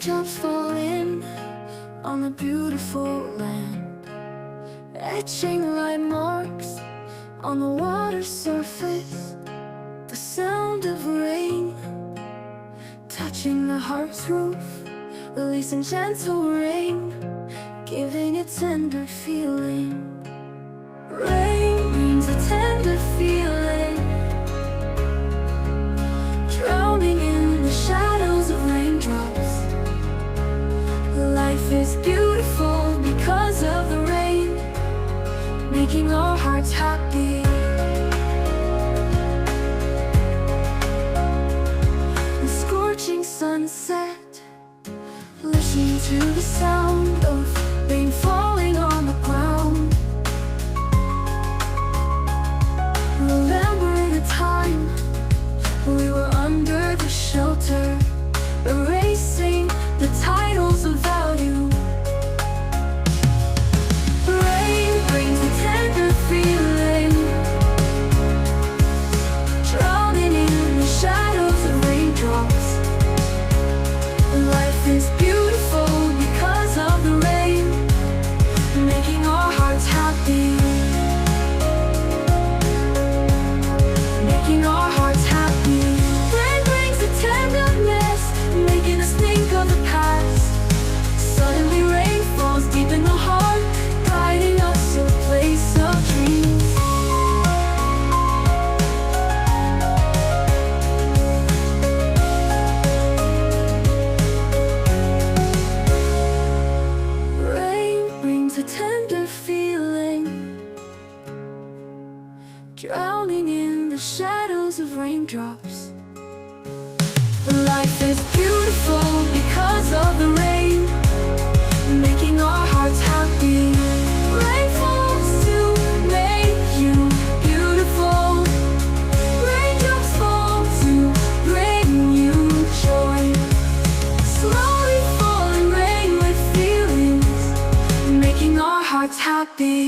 Raindrops fall in on a beautiful land, etching light marks on the water's surface. The sound of rain touching the heart's roof, releasing gentle rain, giving it tender feeling. Rain brings a tender feeling, drowning in the shadows of raindrops. Life is beautiful because of the rain, making our hearts happy. The scorching sunset, listen to the sound of rain falling on the ground. Remembering the time we were under the shelter, erasing the titles of value. Rain brings a tender feeling, drowning in the shadows of raindrops. Life is beautiful because of the rain, making our hearts happy. Making our hearts happy. Rain brings a tenderness, making us think of the past. Suddenly rain falls deep in the heart, guiding us to a place of dreams. Rain brings a tender feeling, drowning in the shadows of raindrops. Life is beautiful because of the rain, making our hearts happy. Rain falls to make you beautiful. Raindrops fall to bring you joy. Slowly falling rain with feelings, making our hearts happy.